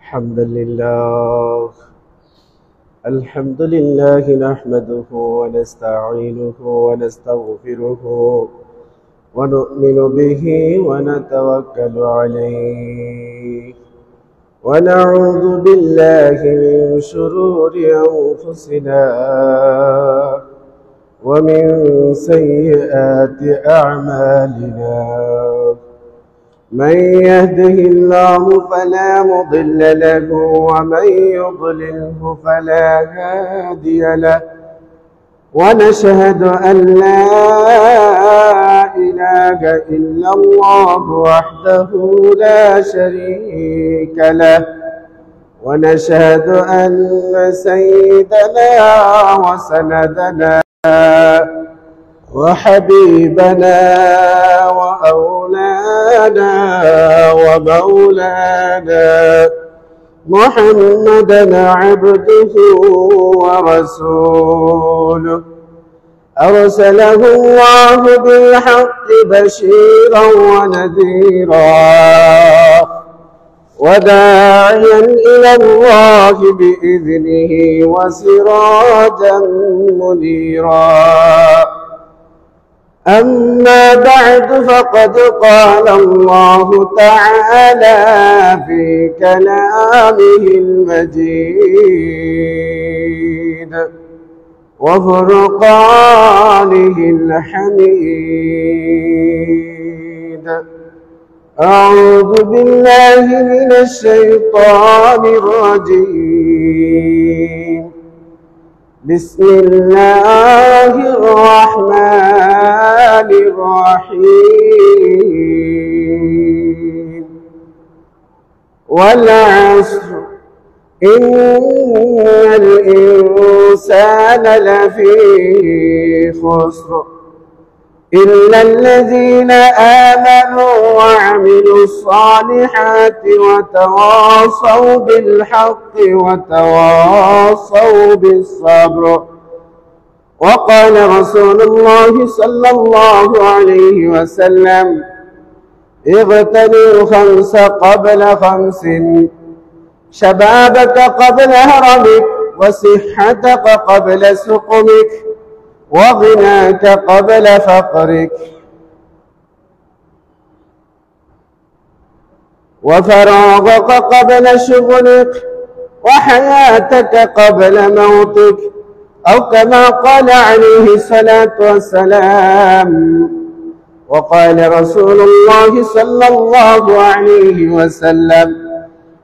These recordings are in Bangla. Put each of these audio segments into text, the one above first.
الحمد لله نحمده ونستعينه ونستغفره ونؤمن به ونتوكل عليه ونعوذ بالله من شرور أنفسنا ومن سيئات أعمالنا من يهده الله فلا مضل له ومن يضلله فلا هادي له ونشهد أن لا إله إلا الله وحده لا شريك له ونشهد أن سيدنا وسندنا وحبيبنا وأولانا ومولانا محمدا عبده ورسوله أرسله الله بالحق بشيرا ونذيرا وداعيا إلى الله بإذنه وسراجا منيرا أما بعد فقد قال الله تعالى في كلامه المجيد وفرقانه الحميد أعوذ بالله من الشيطان الرجيم بسم الله الرحمن الرحيم والعصر إن الإنسان لفي خسر إلا الذين آمنوا وعملوا الصالحات وتواصوا بالحق وتواصوا بالصبر وقال رسول الله صلى الله عليه وسلم اغتنم 5 قبل 5 شبابك قبل هرمك وصحتك قبل سقمك وغناك قبل فقرك وفراغك قبل شغلك وحياتك قبل موتك أو كما قال عليه الصلاة والسلام وقال رسول الله صلى الله عليه وسلم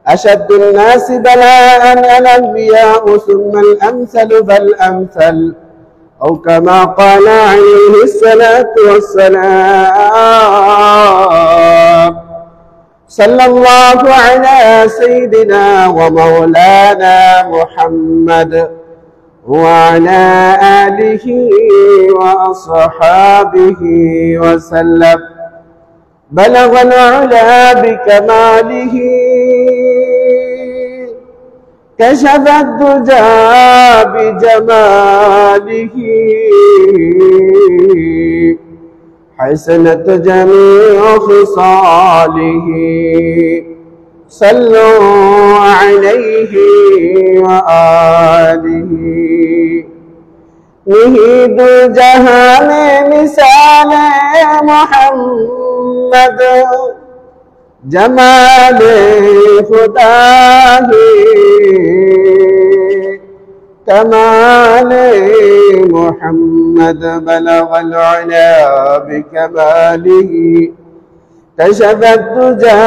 أشد الناس بلاء الأنبياء ثم الأمثل فالأمثل أو كما قال عليه الصلاة والسلام صلى الله على سيدنا ومولانا محمد وعلى آله وأصحابه وسلم بلغ العلا بكماله كشف الدجى بجماله حسنت جميع خصاله صلوا عليه وآله نهيد الجهان مثال محمد جمال خداه كمال محمد بلغ العلا بكماله كشف الدجى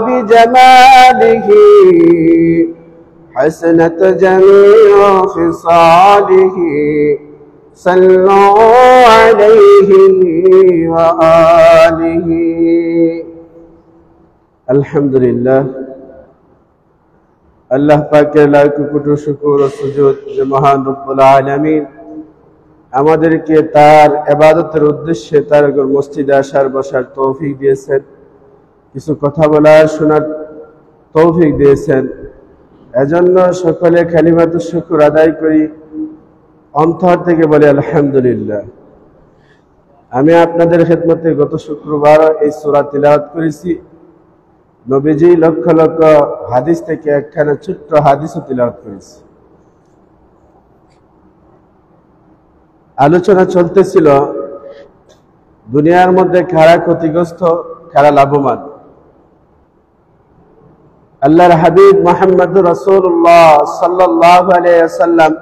بجماله حسنت جميع خصاله صلوا عليه وآله আলহামদুলিল্লাহ আল্লাহ পাকের লাখ কোটি শুকর ও সুজুদ যে মহান রব্বুল আলামিন আমাদেরকে তার ইবাদতের উদ্দেশ্যে তার মসজিদে আসার বসার তৌফিক দিয়েছেন, কিছু কথা বলার শোনার তৌফিক দিয়েছেন। এজন্য সকলে কালিমাতুশ শুকর আদায় করি, অন্তর থেকে বলি আলহামদুলিল্লাহ। আমি আপনাদের খেদমতে গত শুক্রবার এই সূরা তিলাওয়াত করেছি। নবীজি লক্ষ লক্ষ হাদিস থেকে একখানা ছোট্ট হাদিসও তিলাওয়াত করেছে। আলোচনা চলতেছিল দুনিয়ার মধ্যে কারা ক্ষতিগ্রস্ত, কারা লাভবান। আল্লাহর হাবিব মুহাম্মদুর রাসূলুল্লাহ সাল্লাল্লাহু আলাইহি ওয়াসাল্লাম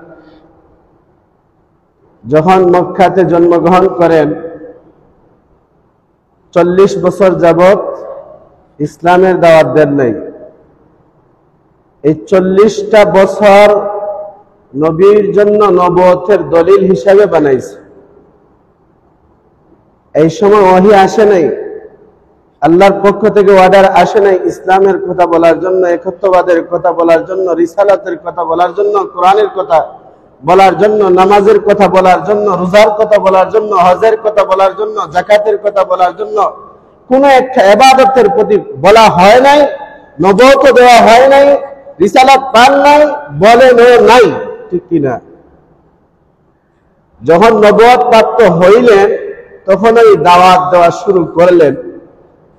যখন মক্কাতে জন্মগ্রহণ করেন, 40 বছর যাবত ইসলামের দাওয়াত দেন নাই। এই 40টা বছর নবীর জন্য নবুয়তের দলিল হিসাবে বানাইছে। এই সময় ওহী আসে নাই, আল্লাহর পক্ষ থেকে অর্ডার আসে নাই ইসলামের কথা বলার জন্য, একত্ববাদের কথা বলার জন্য, রিসালাতের কথা বলার জন্য, কোরআনের কথা বলার জন্য, নামাজের কথা বলার জন্য, রোজার কথা বলার জন্য, হজের কথা বলার জন্য, যাকাতের কথা বলার জন্য। কোন একটা ইবাদতের প্রতি বলা হয় নাই, নবুয়ত দেওয়া হয় নাই, রিসালাত পান নাই, বলেনও নাই, ঠিক কিনা? যখন নবুয়ত প্রাপ্ত হইলেন তখন এই দাওয়াত দেওয়া শুরু করলেন।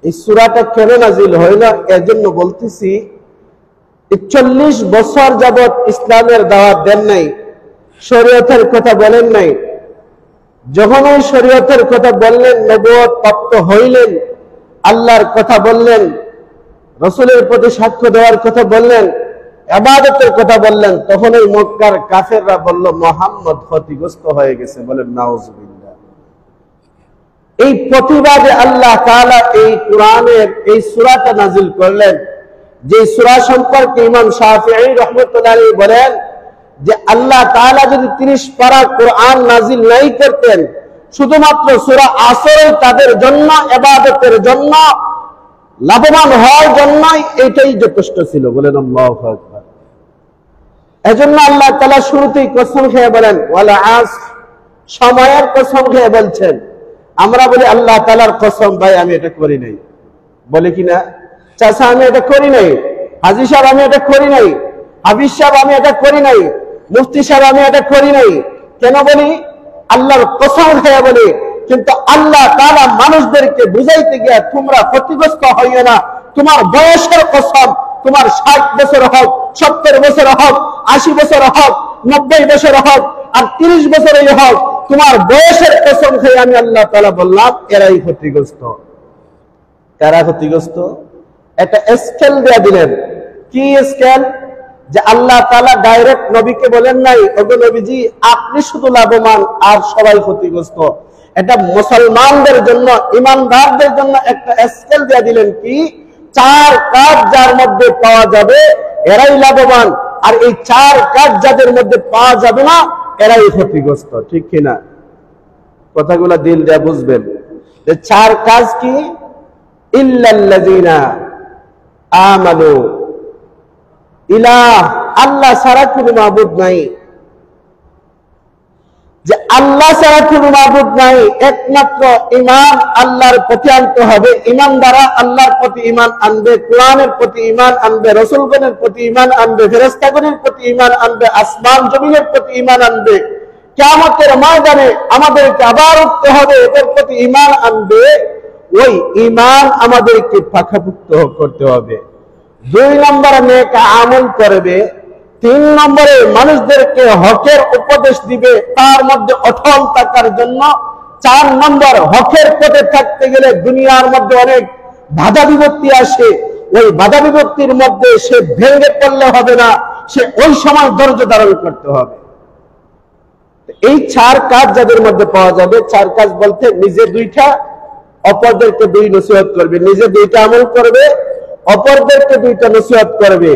এই সূরাটা কেন নাজিল হইল? এজন্য বলতেছি, 40 বছর যাবত ইসলামের দাওয়াত দেন নাই, শরীয়তের কথা বলেন নাই। যখন ওই শরীয়তের কথা বললেন, নবুয়ত প্রাপ্ত হইলেন, আল্লাহর কথা বললেন, রাসূলের প্রতি সাক্ষ্য দেওয়ার কথা বললেন, ইবাদতের কথা বললেন, তখন ওই মক্কার কাফেররা বলল মুহাম্মদ ক্ষতিগ্রস্ত হয়ে গেছে। বলেন নাউজুবিল্লাহ। এই প্রতিবাদে আল্লাহ তাআলা এই কোরআনের এই সূরাটা নাজিল করলেন, যে সূরা সম্পর্কে ইমাম শাফিঈ রাহমাতুল্লাহ আলাইহি বলেন যে আল্লাহ তাআলা যদি 30 পারা কোরআন নাজিল নাই করতেন, শুধুমাত্র সূরা আসর তাদের জন্য, ইবাদতের জন্য, লাভবান হওয়ার জন্যই এটাই যথেষ্ট ছিল। বলেন আল্লাহু আকবার। এজন্য আল্লাহ তাআলা শুরুতেই কসম খেয়ে বলেন ওয়াল আসর, সময়ের কসম খেয়ে বলছেন। আমরা বলি আল্লাহ তাআলার কসম, ভাই আমি এটা করি নাই, বলে কিনা? চাচা আমি এটা করি নাই, হাজী সাহেব আমি এটা করি নাই, হাফিজ সাহেব আমি এটা করি নাই, মুফতি সাহেব আমি এটা করি নাই। কেন বলি? আল্লাহর কসম খেয়ে বলি। কিন্তু আল্লাহ তাআলা মানুষদেরকে বুঝাইতে গিয়ে তোমরা ক্ষতিগ্রস্ত হইও না, তোমার বয়সের কসম, তোমার 60 বছর হোক, 70 বছর হোক, 80 বছর হোক, 90 বছর হোক, আর 30 বছরই হোক, তোমার বয়সের কসম খেয়ে আমি আল্লাহ তাআলা বললাম এরাই ক্ষতিগ্রস্ত। কারা ক্ষতিগ্রস্ত? একটা স্কেল দেয়া দিলেন। কি স্কেল? যে আল্লাহ তাআলা ডাইরেক্ট নবীকে বলেন নাই ওগো নবীজি আপনি শুধু লাভবান আর সবাই ক্ষতিগ্রস্ত। এটা মুসলমানদের জন্য, ঈমানদারদের জন্য একটা স্কেল দেয়া দিলেন। কি? 4 কাজ যার মধ্যে পাওয়া যাবে এরাই লাভবান, আর এই 4 কাজ যাদের মধ্যে পাওয়া যাবে না এরাই ক্ষতিগ্রস্ত। ঠিক কিনা? কথাগুলো দিল দিয়ে বুঝবেন। যে 4 কাজ কি? ইল্লাল্লাযিনা আমানু, ইলাহ আল্লাহ ছাড়া কোনো মাবুদ নাই, যে আল্লাহ ছাড়া কোনো মাবুদ নাই, একমাত্র ঈমান আল্লাহর প্রতি আনতে হবে। ঈমান দ্বারা আল্লাহর প্রতি ঈমান আনবে, কোরআনের প্রতি ঈমান আনবে, রাসূলগণের প্রতি ঈমান আনবে, ফেরেশতাগণের প্রতি ঈমান আনবে, আসমান জমিনের প্রতি ঈমান আনবে। কিয়ামতের ময়দানে আমাদেরকে আবার উঠতে হবে, এদের প্রতি ঈমান আনবে। ওই ঈমান আমাদেরকে পাকাপোক্ত করতে হবে। 2 নম্বরে নেক আমল করবে। 3 নম্বরে মানুষদেরকে হকের উপদেশ দিবে, তার মধ্যে অটল থাকার জন্য। 4 নম্বর হকের পথে থাকতে গেলে দুনিয়ার মধ্যে অনেক বাধা বিপত্তি আসে, ওই বাধা বিপত্তির মধ্যে সে ভেঙে পড়লে হবে না, সে ওই সময় ধৈর্য ধারণ করতে হবে। এই 4 কাজ যাদের মধ্যে পাওয়া যাবে, 4 কাজ বলতে নিজে 2টা, অপরদেরকে 2 নসিহত করবে, নিজে 2টা আমল করবে, অপরদেরকে 2টা নসিহত করবে।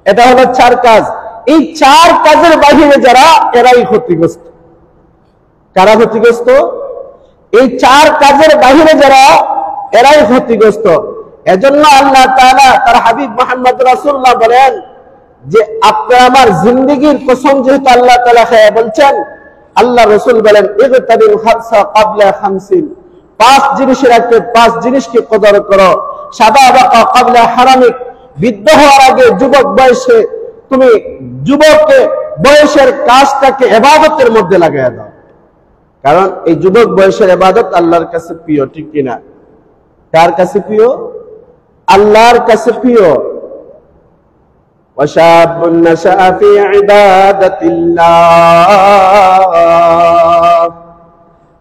এটা হলো 4 কাজ। এই 4 কাজের বাইরে যারা, এরাই ক্ষতিগ্রস্ত। কারা ক্ষতিগ্রস্ত? এই 4 কাজের বাইরে যারা, এরাই ক্ষতিগ্রস্ত। এজন্য আল্লাহ তাআলা তার হাবিব মুহাম্মদ রাসূলুল্লাহ বলেন যে আপনারা আমার জিন্দেগীর কসম যেহেতু আল্লাহ তাআলা খেয়ে বলছেন, আল্লাহ রাসূল বলেন ইগতানিল খামসা ক্বাবলা 50, 5 জিনিসের আগে 5 জিনিসকে কদর করো। শাবাবাকা ক্বাবলা হারামিক, বৃদ্ধ হওয়ার আগে যুবক বয়সে তুমি যুবকের বয়সের কাজটাকে ইবাদতের মধ্যে লাগায় দাও, কারণ এই যুবক বয়সের ইবাদত আল্লাহর কাছে প্রিয়। ঠিক কিনা? কার কাছে প্রিয়? আল্লাহর কাছে প্রিয়। وشاب نشأ في عبادة الله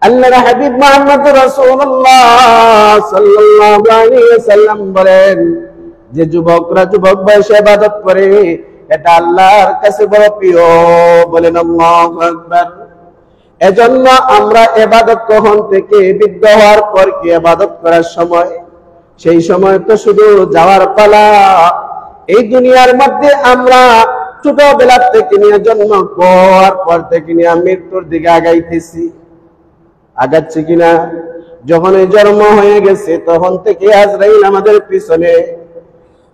আল্লাহর হাবিব মুহাম্মদ রাসূলুল্লাহ সাল্লাল্লাহু আলাইহি ওয়াসাল্লাম বলেন, যে যুবকরা যুবক বয়সে ইবাদত করে এটা আল্লাহর কাছে বড় প্রিয়। বলেন আল্লাহু আকবার। এজন্য আমরা ইবাদত কখন থেকে বৃদ্ধ হওয়ার পর কি ইবাদত করার সময়, সেই সময় তো শুধু যাওয়ার পালা। এই দুনিয়ার মধ্যে আমরা ছোটবেলা থেকে নিয়ে জন্ম হওয়ার পর থেকে নিয়ে মৃত্যুর দিকে আগাইতেছি, আগাচ্ছি কিনা? যখন এই জন্ম হয়ে গেছে তখন থেকে আজরাইল আমাদের পিছনে,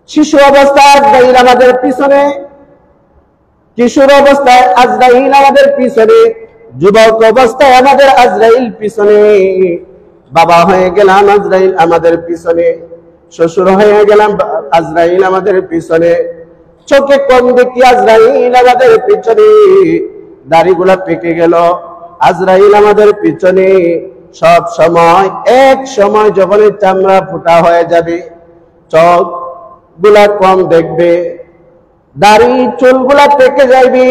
শিশু অবস্থায় আজরাইল আমাদের পিছনে, কিশোর অবস্থায় আজরাইল আমাদের পিছনে, যুবক অবস্থায় আমাদের আজরাইল পিছনে, বাবা হয়ে গেলাম আজরাইল আমাদের পিছনে, শ্বশুর হয়ে গেলাম আজরাইল আমাদের পিছনে, চোখে কম দেখি আজরাইল আমাদের পিছনে, দাড়িগুলা পেকে গেল আজরাইল আমাদের পিছনে। সব সময় এক সময় যখন চামড়া ফুটা হয়ে যাবে, চোখ গুলা কম দেখবে, দাড়ি চুলগুলা পেকে যাবে,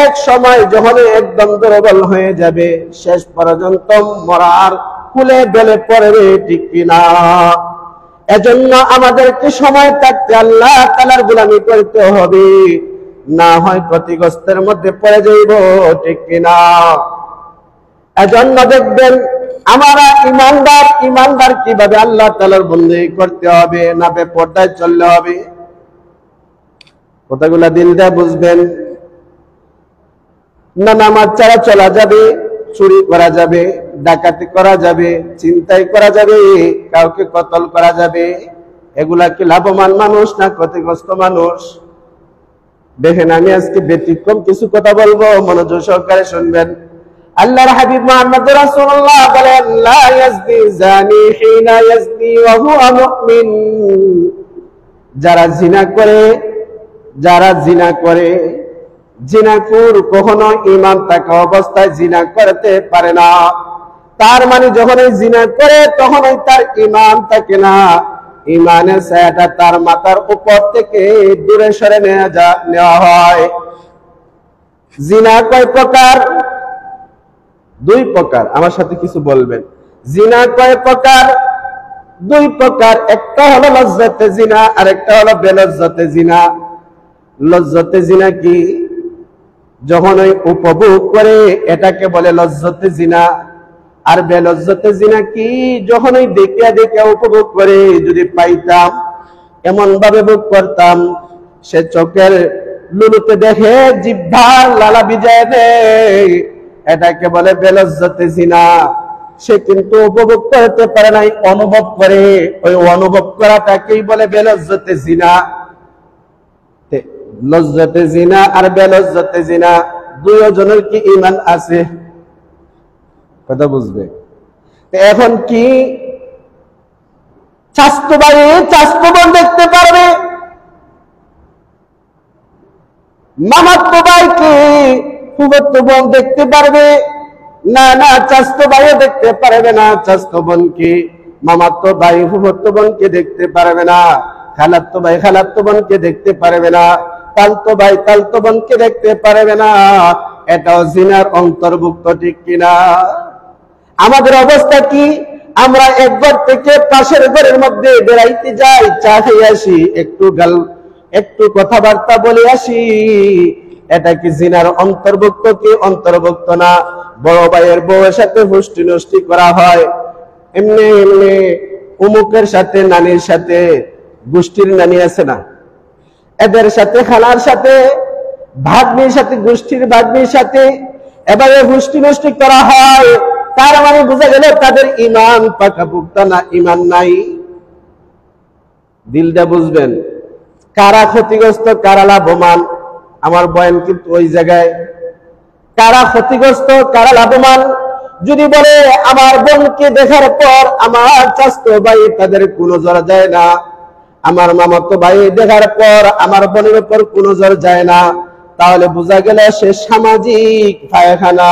এক সময় যখন একদম দুর্বল হয়ে যাবে, শেষ পর্যন্ত মরার কুলে বেলে পড়বে, ঠিক কিনা? এজন্য আমাদেরকে সময় থাকতে আল্লাহ তাআলার গোলামি করতে হবে, না হয় ক্ষতিগ্রস্তের মধ্যে পড়ে যাইব, ঠিক কিনা? এজন্য দেখবেন আমরা ইমানদার কিভাবে আল্লাহ তাআলার বন্দেগী করতে হবে, না বেপরদায় চললে হবে? কথাগুলা দিল দিয়ে বুঝবেন। না নামাজ ছাড়া চলা যাবে, চুরি করা যাবে, ডাকাতি করা যাবে, ছিনতাই করা যাবে, কাউকে কতল করা যাবে, এগুলা কি লাভবান মানুষ না ক্ষতিগ্রস্ত মানুষ? দেখেন, আমি আজকে ব্যতিক্রম কিছু কথা বলবো, মনোযোগ সহকারে শুনবেন। আল্লাহর হাবিব মুহাম্মদ রাসূলুল্লাহ বলেন, লা ইয়াজনি জানি হিনা ইয়াজনি ওয়া হুয়া মুমিন। যারা জিনা করে জিনাকুর কখনো ঈমান থাকা অবস্থায় জিনা করতে পারে না। তার মানে যখন জিনা করে তখনই তার ঈমান থাকে না, ঈমানের ছায়াটা তার মাথার উপর থেকে দূরে সরে নেওয়া হয়। জিনা কয় প্রকার? দুই প্রকার। আমার সাথে কিছু বলবেন। জিনা কয় প্রকার? দুই প্রকার। একটা হলো লজ্জাতে জিনা, আর একটা হলো বেলজ্জাতে জিনা। লজ্জাতে জিনা কি? যখন ওই উপভোগ করে এটাকে বলে লজ্জাতে জিনা। আর বেলজ্জাতে জিনা কি? যখন ওই দেখিয়া উপভোগ করে, যদি পাইতাম এমন ভাবে ভোগ করতাম, সে চোখের লুলুতে দেখে জিহ্বার লালা ভিজায় দেয়, এটাকে বলে বেলজ্জাতে জিনা। সে কিন্তু উপভোগ করতে পারে নাই, অনুভব করে, ওই অনুভব করাটাকেই বলে বেলজ্জাতে জিনা। লজ্জাতে জিনা আর বেলজ্জাতে জিনা দুইজনের কি ঈমান আছে? কথা বুঝবে। এখন কি চাচতো ভাই চাচতো বোন দেখতে পারবে, মামাতো ভাই কি ফুফাতো বোন দেখতে পারবে? না না, চাচতো ভাইও দেখতে পারবে না, চাচতো বোন কি মামাতো ভাই ফুফাতো বোনকে দেখতে পারবে না, খালাতো ভাই খালাতো বোনকে দেখতে পারবে না, তালতো ভাই তালতো বোনকে দেখতে পারবে না। এটাও জিনার অন্তর্ভুক্ত, ঠিক কিনা? আমাদের অবস্থা কি? আমরা এক ঘর থেকে পাশের ঘরের মধ্যে বেড়াইতে যাই, চা খেয়ে আসি, একটু কথাবার্তা বলে আসি, এটা কি জিনার অন্তর্ভুক্ত কি অন্তর্ভুক্ত না? বড় ভাইয়ের বউয়ের সাথে হুষ্টি নষ্টি করা হয়, এমনি এমনি অমুকের সাথে নানির সাথে, গোষ্ঠীর নানি আছে না, এদের সাথে, খালার সাথে, ভাগ্নির সাথে, গোষ্ঠীর ভাগ্নির সাথে এবারে হুষ্টি নষ্টি করা হয়। তার মানে বোঝা গেল তাদের ঈমান পাকাপোক্ত না, ঈমান নাই। দিলটা বুঝবেন। কারা ক্ষতিগ্রস্ত, কারা লাভবান? আমার বয়ান কিন্তু ওই জায়গায়। কারা ক্ষতিগ্রস্ত, কারা লাভবান? যদি বলে আমার বোনকে দেখার পর আমার চাচতো ভাই তাদের কোনো জ্বর যায় না, আমার মামাতো ভাই দেখার পর আমার বোনের উপর কোনো জ্বর যায় না, তাহলে বোঝা গেল সে সামাজিক পায়খানা।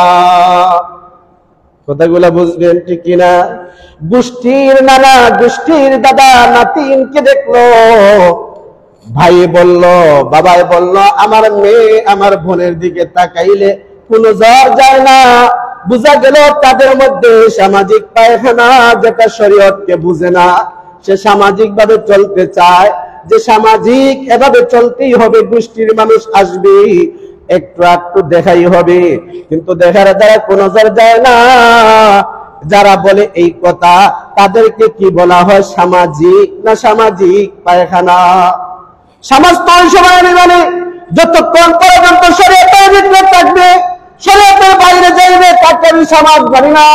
কথাগুলা বুঝবেন ঠিক কিনা? গোষ্ঠীর নানা, গোষ্ঠীর দাদা নাতিনকে দেখলো, ভাই বলল, বাবাই বলল, আমার মেয়ে আমার বোনের দিকে তাকাইলে কোনো জ্বর যায় না। বুঝা গেল তাদের মধ্যে সামাজিক পায়খানা, যেটা শরীয়তকে বুঝে না। সে সামাজিক ভাবে চলতে চায়, যে সামাজিক এভাবে চলতেই হবে, গোষ্ঠীর মানুষ আসবে, একটু একটু দেখাই হবে, কিন্তু দেখার দ্বারা কোনো জ্বর যায় না। যারা বলে এই কথা তাদেরকে কি বলা হয়? সামাজিক না সামাজিক পায়খানা। সমাজ তো ওই সময় আমি মানে যতক্ষণ পর্যন্ত শরীয়তের ভিতরে থাকবে, শরীয়তের বাইরে যাইবে, তাকে আমি সমাজ মানি না।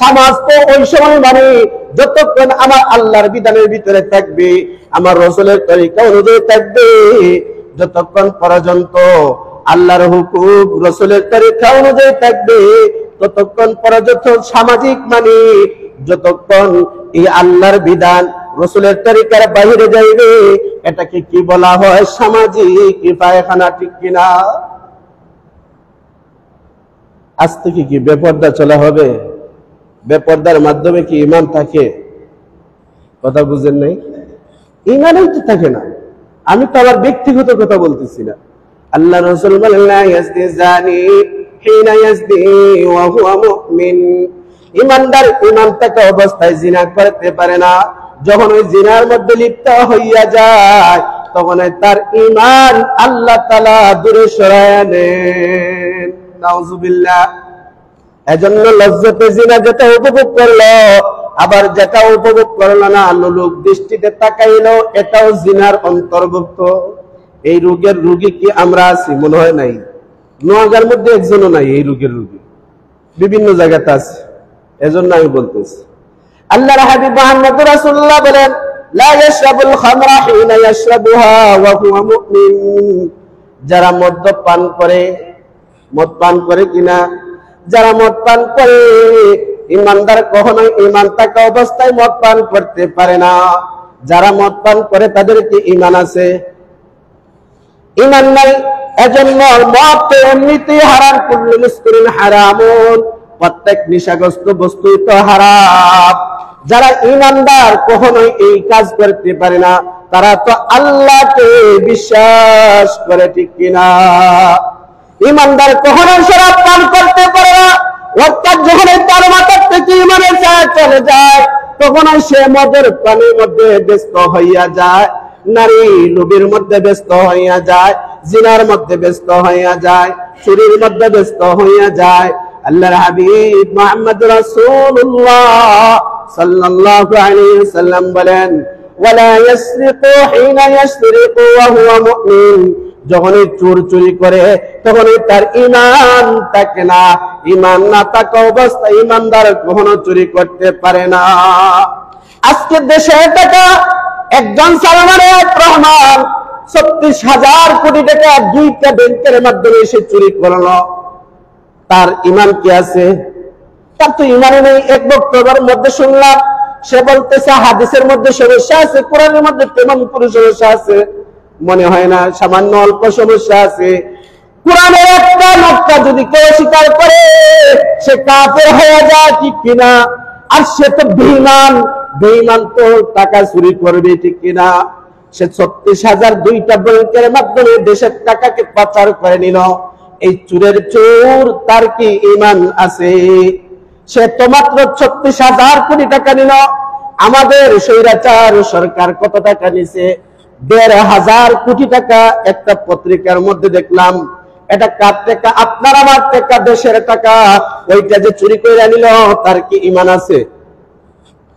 সমাজ তো ওই সময় মানে যতক্ষণ আমার আল্লাহর বিধানের ভিতরে থাকবে, আমার রাসূলের তরিকা অনুযায়ী থাকবে, যতক্ষণ পর্যন্ত আল্লাহর হুকুম রাসূলের তরিকা অনুযায়ী থাকবে, ততক্ষণ পর্যন্ত সামাজিক মানে। যতক্ষণ এই আল্লাহর বিধান রাসূলের তরিকার বাইরে যাইবে, এটাকে কি বলা হয়? সামাজিক পায়খানা, ঠিক কিনা? আজ থেকে কি বেপর্দা চলা হবে? বেপর্দার মাধ্যমে কি ঈমান থাকে? কথা বুঝেন নাই? ঈমানই তো থাকে না। আমি তো আমার ব্যক্তিগত কথা বলতেছি না। আল্লাহ রাসূল বলেন, লা ইয়াজনি জানি হিনা ইয়াজনি ওয়া হুয়া মুমিন। ঈমানদার ঈমান থাকা অবস্থায় জিনা করতে পারে না। যখন ওই জিনার মধ্যে লিপ্ত হইয়া যায়, তখন তার ঈমান আল্লাহ তাআলা দূরে সরায় নেন। নাউজুবিল্লাহ। এজন্য লজ্জাতে জিনা যেটা উপভোগ করলো, আবার যেটা উপভোগ করলো না, লোলুক দৃষ্টিতে তাকাইলো, এটাও জিনার অন্তর্ভুক্ত। এই রোগের রোগী কি আমরা আছি? মনে হয় নাই। নোয়াগার মধ্যে একজনও নাই এই রোগের রোগী, বিভিন্ন জায়গাতে আছে। এজন্য আমি বলতেছি, আল্লাহর হাবিব মুহাম্মদ রাসূলুল্লাহ বলেন, লা ইয়াশরাবুল খামরা হিনা ইয়াশরাবুহা ওয়া হুয়া মুমিন। যারা মদ পান করে, মদ পান করে কিনা? যারা মদ পান করে, ঈমানদার কখনোই ঈমান থাকা অবস্থায় মদ পান করতে পারে না। যারা মদ পান করে তাদের কি ঈমান আছে? ঈমান নাই। এজন্য মদ তো এমনিতেই হারাম, কুল্লু মুসকিরিন হারামুন, প্রত্যেক নিশাগ্রস্ত বস্তুই তো হারাম। যারা ঈমানদার কখনোই এই কাজ করতে পারে না, তারা তো আল্লাহকে বিশ্বাস করে, ঠিক কিনা? ঈমানদার কখনোই শরাব পান করতে পারে না। অর্থাৎ যখন তার মাথা থেকে ঈমানের ছায়া চলে যায়, তখন সে মদের পানির মধ্যে ব্যস্ত হইয়া যায়, নারী লোভের মধ্যে ব্যস্ত হইয়া যায়, জিনার মধ্যে ব্যস্ত হইয়া যায়, চুরির মধ্যে ব্যস্ত হইয়া যায়। আল্লাহর হাবিব মুহাম্মদ রাসূলুল্লাহ সাল্লাল্লাহু আলাইহি ওয়াসাল্লাম বলেন, ওয়ালা ইয়াসরিকু হিনা ইয়াসরিকু ওয়া হুয়া মুমিন। যখন চোর চুরি করে, তখন তার ঈমান থাকে না। ঈমান না থাকা অবস্থায় ঈমানদার কখনো চুরি করতে পারে না। আজকে দেশে টাকা একজন সালমান রহমান 36,000 কোটি টাকা দুইটা ব্যাংকের মাধ্যমে সে চুরি করলো। তার ঈমান কি আছে? তার তো ঈমানই নেই। এক বক্তব্যের মধ্যে শুনলাম সে বলতেছে হাদিসের মধ্যে সমস্যা আছে, কোরআনের মধ্যে তেমন কোনো সমস্যা আছে মনে হয় না, সামান্য অল্প সমস্যা আছে। কোরআনের একটা নকশা যদি কেউ স্বীকার করে, সে কাফের হয়ে যায়, ঠিক কিনা? আর সে তো বেঈমান, বেঈমান তো টাকা চুরি করবে, ঠিক কিনা? সে 36,000 দুইটা ব্যাংকের মাধ্যমে দেশের টাকাকে পাচার করে নিল। এই চোরের চোর, তার কি ঈমান আছে? সে তো মাত্র 36,000 কোটি টাকা নিল। আমাদের স্বৈরাচার সরকার কত টাকা নিছে? 1,500 কোটি টাকা। একটা পত্রিকার মধ্যে দেখলাম, এটা কার টাকা? আপনার আমার টাকা, দেশের টাকা। ওইটা যে চুরি করে নিল, তার কি ঈমান আছে?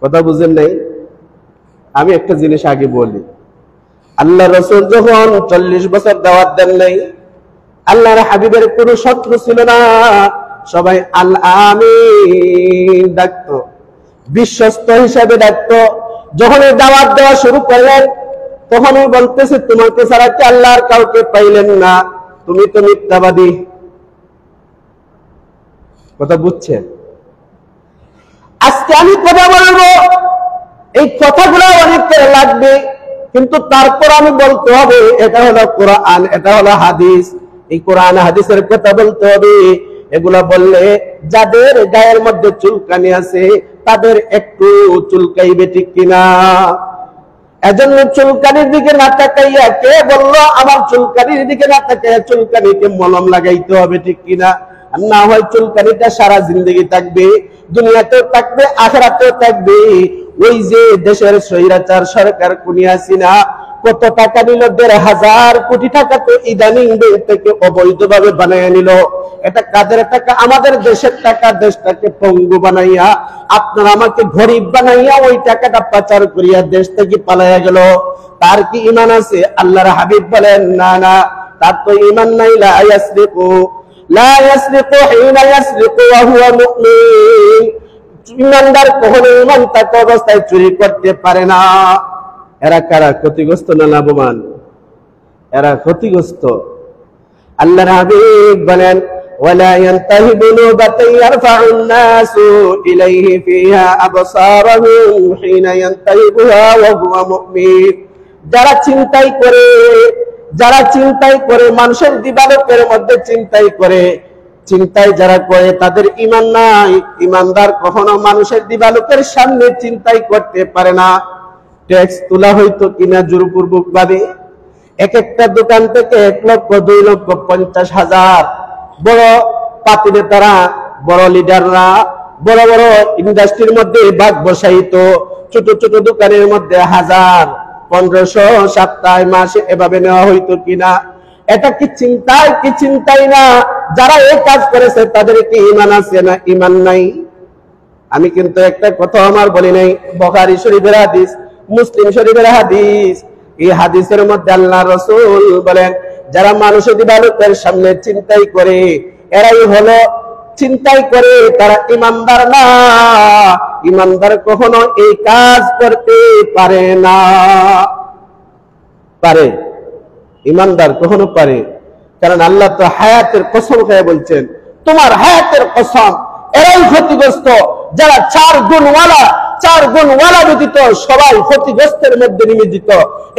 কথা বুঝেন নাই? আমি একটা জিনিস আগে বলি, আল্লাহ রাসূল যখন 40 বছর দাওয়াত দেন নাই, আল্লাহর হাবিবের কোনো শত্রু ছিল না, সবাই আল আমিন ডাকতো, বিশ্বস্ত হিসাবে ডাকতো। যখন দাওয়াত দেওয়া শুরু করলেন, তখনই বলতেছে, তোমাকে ছাড়া কি আল্লাহর কাউকে পাইলেন না? তুমি তো মিথ্যাবাদী। কথা বুঝছেন? আজকে আমি কথা বলবো, এই কথাগুলো অনেকের লাগবে, কিন্তু তারপর আমি বলতে হবে এটা হলো কোরআন, এটা হলো হাদিস। এই কোরআন হাদিসের কথা বলতে হবে। এগুলা বললে যাদের গায়ের মধ্যে চুলকানি আছে তাদের একটু চুলকাইবে, ঠিক কিনা? এজন্য চুলকানির দিকে না তাকাইয়া, কে বললো আমার চুলকানির দিকে না তাকাইয়া চুলকানিকে মলম লাগাইতে হবে, ঠিক কিনা? আর না হয় চুলকানিটা সারা জিন্দগি থাকবে, দুনিয়াতেও থাকবে, আখিরাতেও থাকবে। ওই যে দেশের স্বৈরাচার সরকার কুনি হাসিনা কত টাকা নিল, ১,৫০০ কোটি টাকা তো ইদানিং ব্যাংক থেকে অবৈধভাবে বানাইয়া নিল। এটা কাদের টাকা? আমাদের দেশের টাকা। দেশটাকে পঙ্গু বানাইয়া, আপনার আমাকে গরিব বানাইয়া ওই টাকাটা পাচার করিয়া দেশ থেকে পালাইয়া গেল। তার কি ঈমান আছে? আল্লাহর হাবিব বলেন না না, তার তো ঈমান নাই। লা ইয়াসরিকু হিনা ইয়াসরিকু ওয়া হুয়া মুমিন। ঈমানদার কখনো ঈমান থাকা অবস্থায় চুরি করতে পারে না। এরা কারা? ক্ষতিগ্রস্ত না লাভবান? এরা ক্ষতিগ্রস্ত। আল্লাহর হাবিব বলেন ওয়ালা ইয়ানতাহিবু নুবাতান ইয়ারফাউন নাসু ইলাইহি ফিহা আবসারাহুম হিনা ইয়ানতাহিবুহা ওয়া হুয়া মুমিন। যারা চিন্তাই করে মানুষের দিবালোকের মধ্যে চিন্তাই যারা করে তাদের ঈমান নাই। ঈমানদার কখনো মানুষের দিবালোকের সামনে চিন্তাই করতে পারে না। ট্যাক্স তোলা হইতো কিনা জোরপূর্বক ভাবে, এক একটা দোকান থেকে ১,০০,০০০, ২,৫০,০০০ বড় পাতি নেতারা, বড় লিডাররা বড় বড় ইন্ডাস্ট্রির মধ্যে ভাগ বসাইতো। ছোট ছোট দোকানের মধ্যে ১,০০০, ১৫০০ সপ্তাহে মাসে এভাবে নেওয়া হইতো কিনা? এটা কি চিন্তাই না? যারা এই কাজ করেছে তাদের কি ঈমান আছে না ঈমান নাই? আমি কিন্তু একটা কথা আমার বলি নাই, বুখারী শরীফের হাদিস, মুসলিম শরীফের হাদিস। এই হাদিসের মধ্যে আল্লাহ রাসূল বলেন যারা মানুষের দিবালোকের সামনে চিন্তাই করে, এরাই হলো চিন্তাই করে, তারা ঈমানদার না। ঈমানদার কখনো এই কাজ করতে পারে না। পারে? ঈমানদার কখনো পারে? কারণ আল্লাহ তো হায়াতের কসম খেয়ে বলছেন, তোমার হায়াতের কসম, এরাই ক্ষতিগ্রস্ত যারা ৪ গুণওয়ালা ব্যতীত সবাই ক্ষতিগ্রস্তের মধ্যে নিয়োজিত।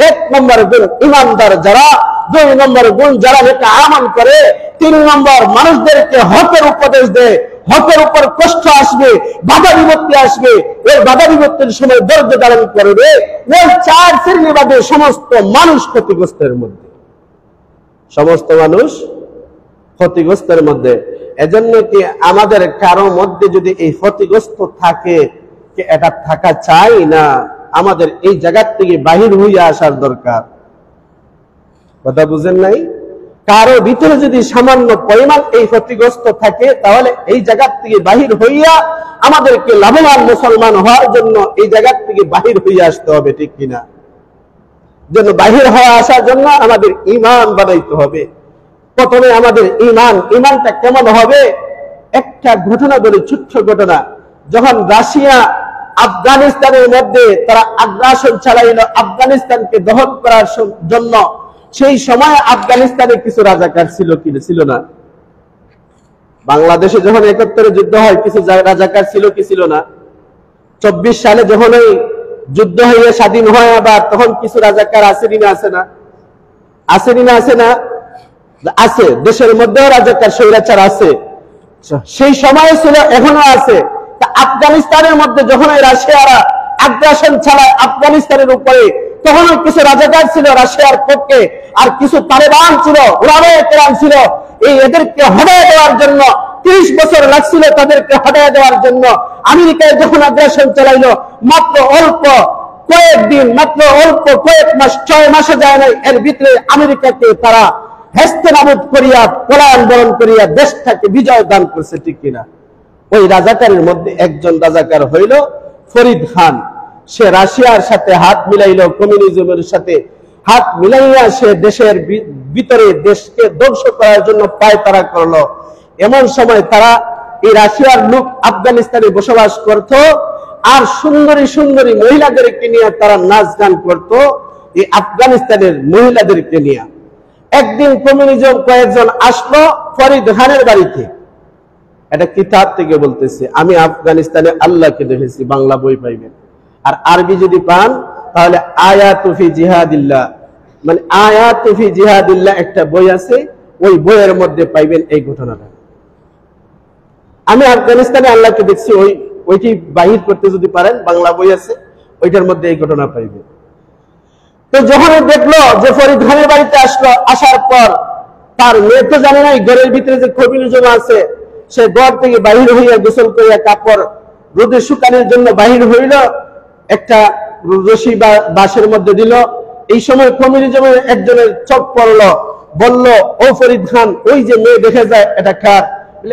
১ নম্বর গুণ ঈমানদার যারা, ২ নম্বর গুণ যারা নেক আমল করে, ৩ নম্বর মানুষদেরকে হকের উপদেশ দেয়। হকের উপর কষ্ট আসবে, বাধা বিপত্তি আসবে, ওই বাধা বিপত্তির সময় ধৈর্য ধারণ করবে। ওই ৪ শ্রেণীবাদী সমস্ত মানুষ ক্ষতিগ্রস্তের মধ্যে, সমস্ত মানুষ ক্ষতিগ্রস্তের মধ্যে। এজন্য কি আমাদের কারো মধ্যে যদি এই ক্ষতিগ্রস্ত থাকে, এটা থাকা চাই না, আমাদের এই জায়গার থেকে বাহির হইয়া আসার দরকার। কথা বুঝেন নাই? কারো ভিতরে যদি সামান্য পরিমাণ এই ক্ষতিগ্রস্ত থাকে, তাহলে এই জায়গার থেকে বাহির হইয়া আমাদেরকে লাভবান মুসলমান হওয়ার জন্য এই জায়গার থেকে বাহির হইয়া আসতে হবে, ঠিক কিনা? জন্য বাহির হওয়া আসার জন্য আমাদের ঈমান বানাইতে হবে। প্রথমে আমাদের ঈমানটা কেমন হবে? একটা ঘটনা বলি, ছোট্ট ঘটনা। যখন রাশিয়া আফগানিস্তানের মধ্যে তারা আগ্রাসন চালাইল আফগানিস্তানকে দখল করার জন্য, সেই সময় আফগানিস্তানে কিছু রাজাকার ছিল না? বাংলাদেশে যখন ৭১ যুদ্ধ হয় কিছু রাজাকার ছিল কি ছিল না? ২৪ সালে যখন ওই যুদ্ধ হয়ে স্বাধীন হয় আবার, তখন কিছু রাজাকার আসেনি না? আছে না? আছে। দেশের মধ্যেও রাজাকার স্বৈরাচার আছে, সেই সময় ছিল, এখনো আছে। আফগানিস্তানের মধ্যে যখন রাশিয়ারা আগ্রাসন চালায় আফগানিস্তানের উপরে, তখন কিছু রাজাকার ছিল রাশিয়ার পক্ষে, আর কিছু তালেবান ছিল, ওলামায়ে কেরাম ছিল। এদেরকে হটায় দেওয়ার জন্য ৩০ বছর লাগছিল, তাদেরকে হটায় দেওয়ার জন্য। আমেরিকায় যখন আগ্রাসন চালাইলো, মাত্র কয়েক মাস, ৬ মাসে যায় নাই, এর ভিতরে আমেরিকাকে তারা হেস্তেনাবুদ করিয়া, পলায়ন বরণ করিয়া দেশটাকে বিজয় দান করছে, ঠিক কিনা? ওই রাজাকারের মধ্যে একজন রাজাকার হইল ফরিদ খান। সে রাশিয়ার সাথে হাত মিলাইল, কমিউনিজমের সাথে হাত মিলাইয়া সে দেশের ভিতরে দেশকে ধ্বংস করার জন্য পায়তারা করলো। এমন সময় তারা, এই রাশিয়ার লোক আফগানিস্তানে বসবাস করত, আর সুন্দরী সুন্দরী মহিলাদেরকে নিয়ে তারা নাচ গান করত, এই আফগানিস্তানের মহিলাদেরকে নিয়ে। একদিন কমিউনিজম কয়েকজন আসলো ফরিদ খানের বাড়িতে। এটা কিতাব থেকে বলতেছে, আমি আফগানিস্তানে আল্লাহকে দেখেছি, বাংলা বই পাইবেন। আর আরবি যদি পান তাহলে আয়াতু ফি জিহাদিল্লাহ, মানে আয়াতু ফি জিহাদিল্লাহ একটা বই আছে, ওই বইয়ের মধ্যে পাইবেন এই ঘটনাটা। আমি আফগানিস্তানে আল্লাহকে দেখছি, ওইটি বাহির করতে যদি পারেন, বাংলা বই আছে, ওইটার মধ্যে এই ঘটনা পাইবে। তো যখন দেখলো যে ফরিদ খানের বাড়িতে আসলো, আসার পর তার মেয়ে তো জানে না ঘরের ভিতরে যে কমিউনিজম আছে, সে ঘর থেকে বাহির হইয়া গোসল করিয়া কাপড় রোদে শুকানোর জন্য বাহির হইল, একটা রশি বা বাঁশের মধ্যে দিল। এই সময় কমিউনিজমের একজনের চোখ পড়লো, বলল, ও ফরিদ খান, ওই যে মেয়ে দেখে যায়, এটা কার?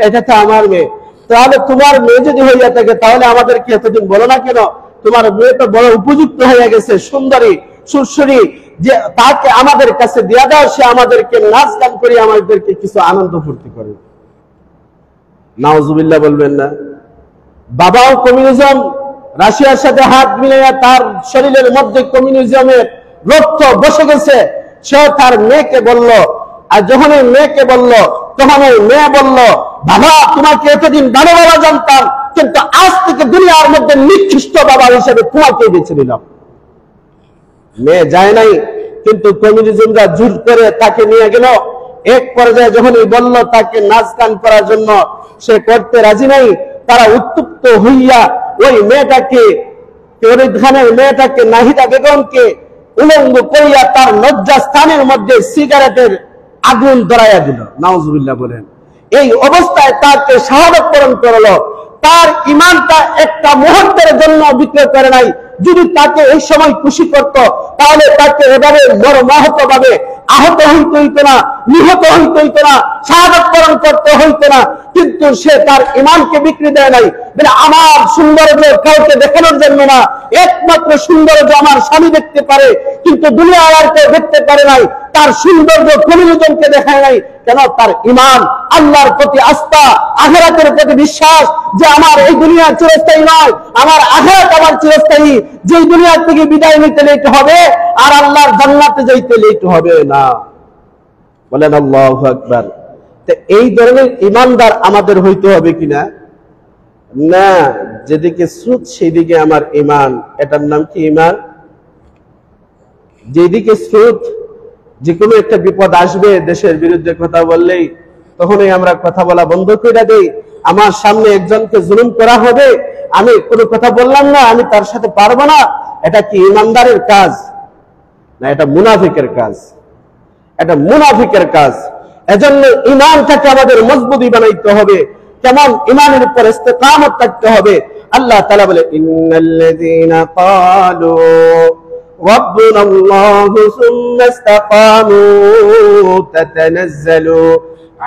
এটা তো আমার মেয়ে। তাহলে তোমার মেয়ে যদি হইয়া থাকে তাহলে আমাদেরকে এতদিন বলো না কেন? তোমার মেয়ে তো বড় উপযুক্ত হয়ে গেছে, সুন্দরী সুশ্বরী, যে তাকে আমাদের কাছে দিয়া দাও, সে আমাদেরকে নাচ গান করে আমাদেরকে কিছু আনন্দ ফুর্তি করে। নাউজুবিল্লাহ বলবেন না? বাবাও কমিউনিজম, রাশিয়ার সাথে হাত মিলাইয়া তার শরীরের মধ্যে কমিউনিজমের রক্ত বসে গেছে, সে তার মেয়েকে বলল। আর যখন এই মেয়েকে বলল, তখন ওই মেয়ে বলল, বাবা তোমাকে এতদিন ভালো বাবা জানতাম, কিন্তু আজ থেকে দুনিয়ার মধ্যে নিকৃষ্ট বাবা হিসেবে তোমাকে বেছে নিলাম। মেয়ে যায় নাই, কিন্তু কমিউনিজমরা জোর করে তাকে নিয়ে গেল। এক পর্যায়ে যখনই বলল তাকে নাচ গান করার জন্য, সে করতে রাজি নাই। তারা উত্তপ্ত হইয়া ওই মেয়েটাকে, ফরিদ খানের মেয়েটাকে, নাহিদা বেগমকে উলঙ্গ করিয়া তার লজ্জাস্থানের মধ্যে সিগারেটের আগুন ধরাইয়া দিল। নাউজুবিল্লাহ বলেন। এই অবস্থায় তাকে শাহাদাত বরণ করলো। তার ইমানটা একটা মুহূর্তের জন্য বিক্রয় করে নাই। যদি তাকে এই সময় খুশি করত, তাহলে তাকে এভাবে মর্মাহত ভাবে আহত হইতে হইতো না, নিহত হইতে হইতো না, শাহাদাত বরণ করতে হইতো না। কিন্তু সে তার ইমানকে বিক্রি দেয় নাই। আমার সৌন্দর্য কাউকে দেখানোর জন্য না, একমাত্র সৌন্দর্য আমার স্বামী দেখতে পারে, কিন্তু দুনিয়া আর কেউ দেখতে পারে নাই। তার সৌন্দর্য কমিউনিজমকে দেখায় নাই। কেন? তার ইমান, আল্লাহর প্রতি আস্থা, আখিরাতের প্রতি বিশ্বাস, যে আমার এই দুনিয়া চিরস্থায়ী নয়, আমার আখিরাত আমার চিরস্থায়ী। যে দুনিয়া থেকে বিদায় নিতে লেট হবে, আর আল্লাহর জান্নাতে যাইতে লেট হবে না। বলেন আল্লাহু আকবার। তো এই ধরনের ইমানদার আমাদের হইতে হবে কিনা? না, যেদিকে সুদ সেদিকে আমার ইমান। এটার নাম কি? ইমান। যেদিকে সুদ, যে কোনো একটা বিপদ আসবে, দেশের বিরুদ্ধে কথা বললেই তখনই আমরা কথা বলা বন্ধ করে দেই। আমার সামনে একজনকে জুলুম করা হবে, আমি কোনো কথা বললাম না, আমি তার সাথে পারবো না। এটা কি ইমানদারের কাজ? না, এটা মুনাফিকের কাজ। এটা মুনাফিকের কাজ। এজন্য ইমানটাকে আমাদের মজবুতি বানাইতে হবে। কেমন? ইমানের উপর ইস্তেকামত থাকতে হবে। আল্লাহ তাআলা বলে, ইন্নাল্লাযীনা ক্বালু ربنا الله ثم استقاموا تتنزل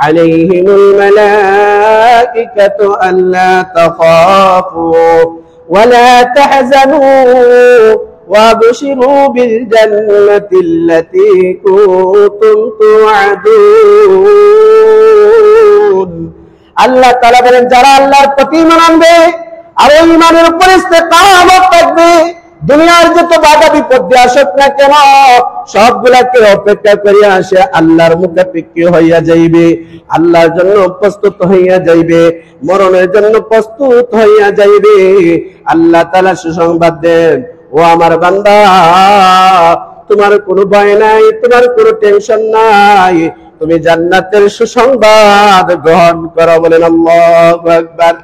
عليهم الملائكة ألا تخافوا ولا تحزنوا وابشروا بالجنة التي كنتم توعدون। আল্লাহ তাআলা বলেন, যারা আল্লাহর প্রতি ঈমান আনবে আর এই ঈমানের উপর ইস্তেকামত থাকবে, দুনিয়ার যত বাধা বিপত্তি আসুক না কেন, সবগুলাকে অপেক্ষা করিয়া আসে আল্লাহর মুখাপেক্ষী হইয়া যাইবে, আল্লাহর জন্য প্রস্তুত হইয়া যাইবে, মরণের জন্য প্রস্তুত হইয়া যাইবে। আল্লাহ তাআলা সুসংবাদ দেন, ও আমার বান্দা, তোমার কোনো ভয় নাই, তোমার কোনো টেনশন নাই, তুমি জান্নাতের সুসংবাদ গ্রহণ করো। বলেন আল্লাহু আকবার।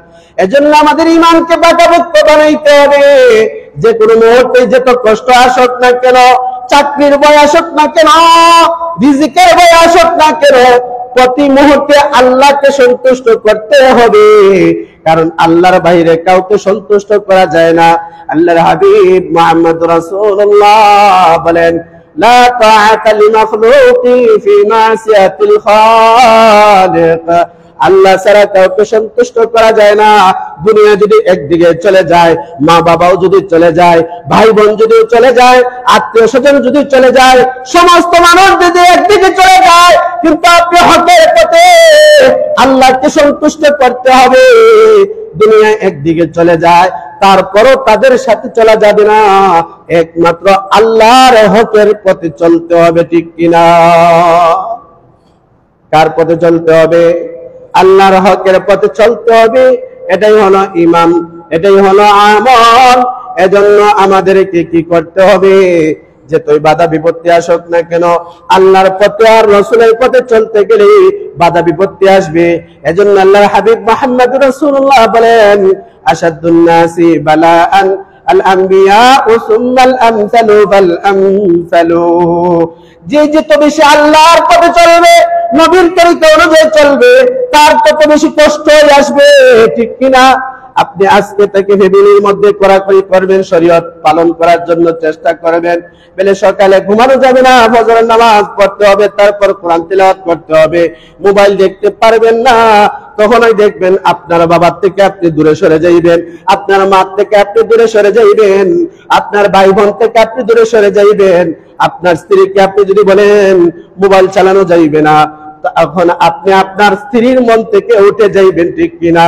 এজন্য আমাদের ঈমানকে পাকাপোক্ত বানাইতে হবে। যে কোনো মুহূর্তে যত কষ্ট আসুক না কেন, চাকরির ভয় আসুক না কেন, রিজিকের ভয় আসুক না কেন, প্রতি মুহূর্তে আল্লাহকে সন্তুষ্ট করতে হবে। কারণ আল্লাহর বাইরে কাউকে সন্তুষ্ট করা যায় না। আল্লাহর হাবিব মুহাম্মদ রাসূলুল্লাহ বলেন, লা তাআতা লিমাখলুকিন ফি মাসিয়াতিল খালিক। আল্লাহ ছাড়া কাউকে সন্তুষ্ট করা যায় না। দুনিয়া যদি একদিকে চলে যায়, মা বাবাও যদি চলে যায়, ভাই বোন যদি চলে যায়, আত্মীয় স্বজন যদি চলে যায়, সমস্ত মানুষ যদি একদিকে চলে যায়, কিন্তু আপনি হকের পথে আল্লাহকে সন্তুষ্ট করতে হবে। দুনিয়া একদিকে চলে যায়, তারপরও তাদের সাথে চলা যাবে না, একমাত্র আল্লাহর হকের পথে চলতে হবে। ঠিক কিনা? কার পথে চলতে হবে? আল্লাহর হকের পথে চলতে হবে। এটাই হলো ঈমান, এটাই হলো আমল। এজন্য আমাদেরকে কি করতে হবে? যতই বাধা বিপত্তি আসুক না কেন, আল্লাহর পথে আর রাসূলের পথে চলতে গেলে বাধা বিপত্তি আসবে। এজন্য আল্লাহর হাবিব মুহাম্মদুর রাসূলুল্লাহ বলেন, আশাদ্দুন নাসি বালাআন আল আম্বিয়া সুম্মাল আমসালু ফাল আমসালু। যে যত বেশি আল্লাহর পথে চলবে, নবীর তরিকা অনুযায়ী চলবে, তার তত বেশি কষ্ট আসবে, ঠিক কিনা? আপনি আজকে থেকে ফ্যামিলির মধ্যে কড়াকড়ি করবেন, শরীয়ত পালন করার জন্য চেষ্টা করবেন। বেলা সকালে ঘুমানো যাবে না, ফজরের নামাজ পড়তে হবে, তারপর কোরআন তিলাওয়াত করতে হবে। মোবাইল দেখতে পারবেন না, তখনই দেখবেন আপনার বাবার থেকে আপনি দূরে সরে যাইবেন, আপনার মা থেকে আপনি দূরে সরে যাইবেন, আপনার ভাই বোন থেকে আপনি দূরে সরে যাইবেন। আপনার স্ত্রীকে আপনি যদি বলেন মোবাইল চালানো যাইবে না, তখন আপনি আপনার স্ত্রীর মন থেকে উঠে যাইবেন, ঠিক কিনা?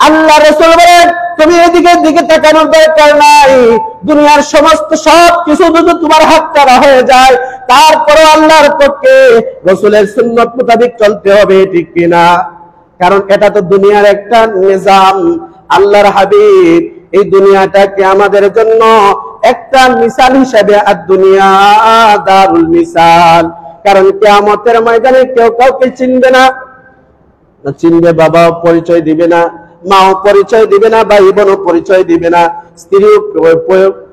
আল্লাহ রাসূল বলেন, তুমি এদিকে দিকে তাকানোর দরকার নাই। দুনিয়ার সমস্ত সব কিছু যদি তোমার হাতছাড়া হয়ে যায়, তারপরে আল্লাহর পক্ষে রাসূলের সুন্নাত মোতাবেক চলতে হবে, ঠিক কিনা? কারণ এটা তো দুনিয়ার একটা নিজাম। আল্লাহর হাবিব এই দুনিয়াটাকে আমাদের জন্য একটা মিসাল হিসেবে, আর দুনিয়া দারুল মিসাল। কারণ কিয়ামতের ময়দানে কেউ কাউকে চিনবে না, চিনবে বাবাও পরিচয় দিবে না, মাও পরিচয় দিবে না, ভাই বোনও পরিচয় দিবে না, স্ত্রীও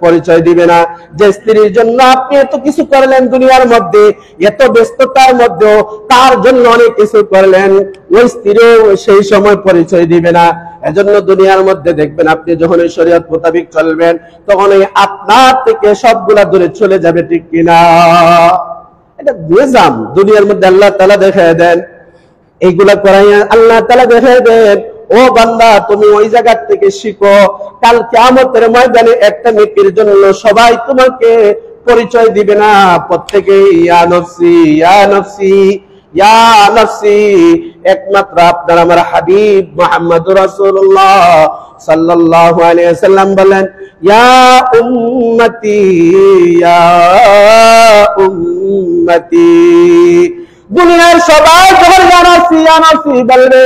পরিচয় দিবে না। যে স্ত্রীর জন্য আপনি এত কিছু করলেন দুনিয়ার মধ্যে, এত ব্যস্ততার মধ্যেও তার জন্য অনেক কিছু করলেন, ওই স্ত্রীও সেই সময় পরিচয় দিবে না। এজন্য দুনিয়ার মধ্যে দেখবেন আপনি যখন এই শরীয়ত মোতাবেক চলবেন, তখন এই আপনার থেকে সবগুলা দূরে চলে যাবে, ঠিক কিনা? এটা নিজাম দুনিয়ার মধ্যে আল্লাহ তাআলা দেখায় দেন। এইগুলা করাইয়া আল্লাহ তাআলা দেখায় দেন, ও বান্দা তুমি ওই জায়গা থেকে শিখো। কাল কিয়ামতের ময়দানে একটা নেকির জন্য সবাই তোমাকে পরিচয় দিবে না, প্রত্যেকে ইয়া নফসি ইয়া নফসি ইয়া নফসি। একমাত্র আপনার আমার হাবিব মুহাম্মদুর রাসূলুল্লাহ সাল্লাল্লাহু আলাইহি ওয়াসাল্লাম বলেন, ইয়া উম্মতি ইয়া উম্মতি। দুনিয়ার সবাই যখন ইয়া নফসি বলবে,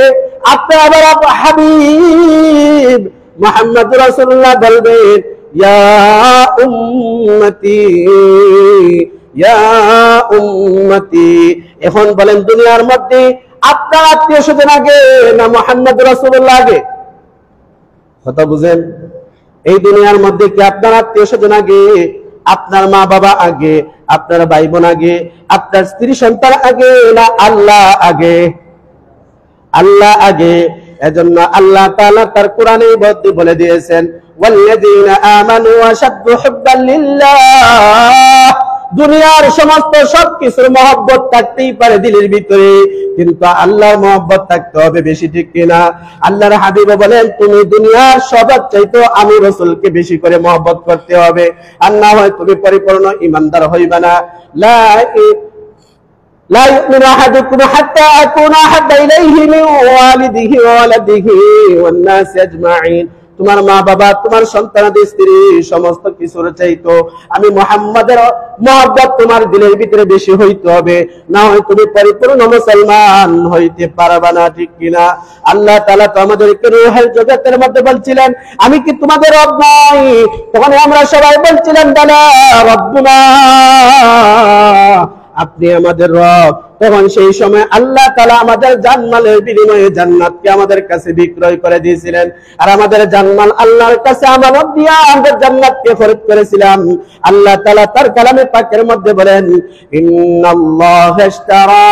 আপনি আবার হাবিব মুহাম্মদুর রাসূলুল্লাহ বলবেন, ইয়া উম্মতি ইয়া উম্মতি। এখন বলেন দুনিয়ার মধ্যে আপনার আত্মীয় স্বজন আগে না মুহাম্মদুর রাসূলুল্লাহ আগে? কথা বুঝেন? এই দুনিয়ার মধ্যে কি আপনার আত্মীয় স্বজন আগে, আপনার মা বাবা আগে, আপনার ভাই বোন আগে, আপনার স্ত্রী সন্তান আগে, না আল্লাহ আগে? আল্লাহ আগে। এজন্য আল্লাহ তাআলা তার কোরআনের মধ্যে বলে দিয়েছেন, ওয়াল্লাযীনা আমানু আশাদ্দু হুব্বান লিল্লাহ। দুনিয়ার সমস্ত সবকিছুর মহব্বত থাকতেই পারে দিলের ভিতরে, কিন্তু আল্লাহর মহব্বত থাকতে হবে বেশি, ঠিক কিনা? আল্লাহর হাবিব বলেন, তুমি দুনিয়ার সবার চাইতে আমি রাসূলকে বেশি করে মহব্বত করতে হবে, আর না হয় তুমি পরিপূর্ণ ঈমানদার হইবা না। لا يؤمن أحدكم حتى أكون أحب إليه من والده وولده والناس أجمعين। তোমার মা বাবা, তোমার সন্তানাদি, স্ত্রী, সমস্ত কিছুর চাইতো আমি মুহাম্মাদের মহব্বত তোমার দিলের ভিতরে বেশি হইতে হবে, না হয় তুমি পরিপূর্ণ মুসলমান হইতে পারবা না, ঠিক কিনা? আল্লাহ তাআলা তো আমাদেরকে রূহের জগতের মধ্যে বলছিলেন, আমি কি তোমাদের রব নই? তখন আমরা সবাই বলছিলাম, বালা রব্বুনা, আপনি আমাদের রব। তখন সেই সময় আল্লাহ তাআলা আমাদের জানমালের বিনিময়ে জান্নাতকে আমাদের কাছে বিক্রয় করে দিয়েছিলেন, আর আমাদের জানমাল আল্লাহর কাছে আমানত দিয়া আমাদের জান্নাতকে খরিদ করেছিলাম। আল্লাহ তাআলা তার কালামে পাকের মধ্যে বলেন, ইন্নাল্লাহা ইশতারা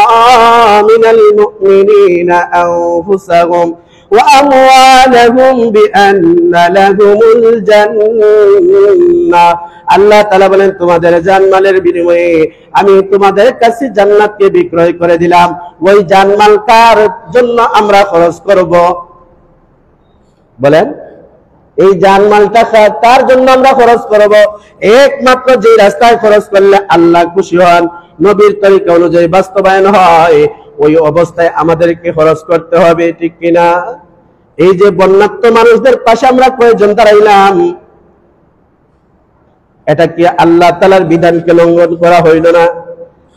মিনাল মুমিনিনা আনফুসাহুম ওয়া আমওয়ালাহুম বিআন্না লাহুমুল জান্নাহ। আল্লাহ তাআলা বলেন, তোমাদের জানমালের বিনিময়ে আমি তোমাদের কাছে জান্নাতকে বিক্রয় করে দিলাম। ওই জানমাল কার জন্য আমরা খরচ করব? বলেন, এই জানমালটা কার জন্য আমরা খরচ করব? একমাত্র যে রাস্তায় খরচ করলে আল্লাহ খুশি হন, নবীর তরিকা অনুযায়ী বাস্তবায়ন হয়, ওই অবস্থায় আমাদেরকে খরচ করতে হবে, ঠিক কিনা? এই যে বন্যাত্ম মানুষদের পাশে আমরা কয়েকজন দাঁড়াইলাম, এটা কি আল্লাহ তাআলার বিধানকে লঙ্ঘন করা হইল না?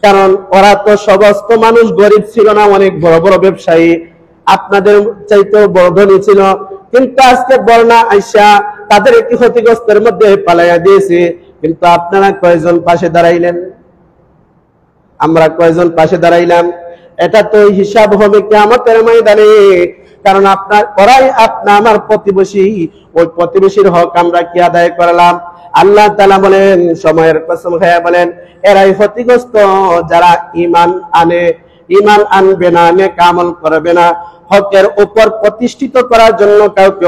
কারণ ওরা তো সমস্ত মানুষ গরিব ছিল না, অনেক বড় বড় ব্যবসায়ী, আপনাদের চাইতেও বড় ধনী ছিল, কিন্তু আজকে বন্যা আইসা তাদের একটি ক্ষতিগ্রস্তের মধ্যে পালাইয়া দিয়েছে। কিন্তু আপনারা কয়জন পাশে দাঁড়াইলেন, আমরা কয়জন পাশে দাঁড়াইলাম? এটা তো হিসাব হবে কিয়ামতের ময়দানে। কারণ ওরাই আমার প্রতিবেশী, ওই প্রতিবেশীর হক আমরা কি আদায় করলাম? আল্লাহ তাআলা বলেন, সময়ের কসম খেয়ে বলেন, এরাই ক্ষতিগ্রস্ত যারা ঈমান আনবে না, নেক আমল করবে না, হকের উপর প্রতিষ্ঠিত করার জন্য কাউকে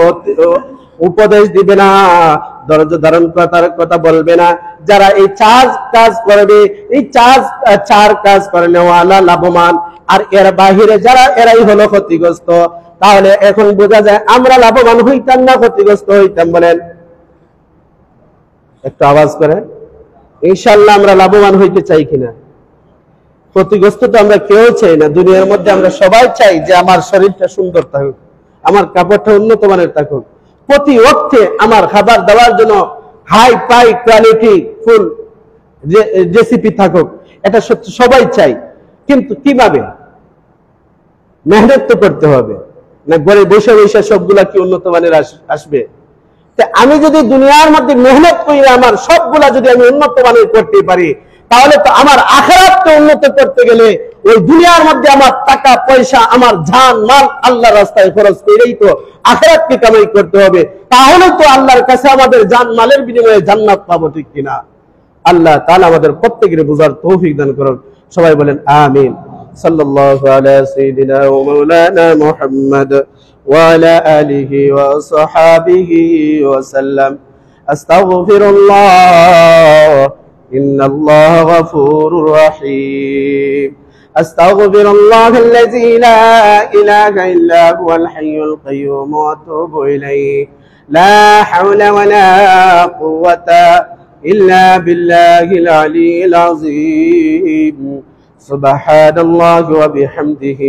উপদেশ দিবে না, ধৈর্য ধারণ করার কথা বলবে না। যারা এই চার কাজ করবে, এই চার কাজ করে নেওয়ালা লাভবান, আর এর বাহিরে যারা, এরাই হলো ক্ষতিগ্রস্ত। তাহলে এখন বোঝা যায় আমরা লাভবান হইতাম না ক্ষতিগ্রস্ত হইতাম? বলেন একটু আওয়াজ করে। ইনশাআল্লাহ আমরা লাভবান হইতে চাই কিনা? ক্ষতিগ্রস্ত তো আমরা কেউ চাই না। দুনিয়ার মধ্যে আমরা সবাই চাই যে আমার শরীরটা সুন্দর থাকুক, আমার কাপড়টা উন্নত মানের থাকুক, প্রতি অর্থে আমার খাবার দাবার জন্য hi fi quality full recipe থাকুক, এটা সত্যি সবাই চাই। কিন্তু কিভাবে? মেহনত তো করতে হবে না, ঘরে বসে বসে সবগুলা কি উন্নত মানের আসবে? আমি যদি দুনিয়ার মধ্যে মেহনত করি, আমার সবগুলা যদি আমি উন্নত মানের করতে পারি, তাহলে তো আমার আখিরাতকে উন্নত করতে গেলে ওই দুনিয়ার মধ্যে আমার টাকা পয়সা, আমার জান মাল আল্লাহর রাস্তায় খরচ করেই তো আখিরাতকে কামাই করতে হবে। তাহলে তো আল্লাহর কাছে আমাদের জান মালের বিনিময়ে জান্নাত পাবো, ঠিক কিনা? আল্লাহ তাআলা আমাদের প্রত্যেকের বুঝার তৌফিক দান করুন। সবাই বলেন আমিন। সাল্লাল্লাহু আলা সাইয়্যিদিনা ওয়া মাওলানা মুহাম্মদ ওয়া আলা আলিহি ওয়া সাহবিহি ওয়া সাল্লাম। আস্তাগফিরুল্লাহ ইন্নাল্লাহা গফুরুর রহিম। আস্তাগফিরুল্লাহ আল্লাযী লা ইলাহা ইল্লা হুয়াল হাইয়ুল কাইয়্যুম ওয়া আতুবু ইলাইহি। লা হাওলা ওয়া লা কুওয়াতা إلا بالله العلي العظيم. سبحان الله وبحمده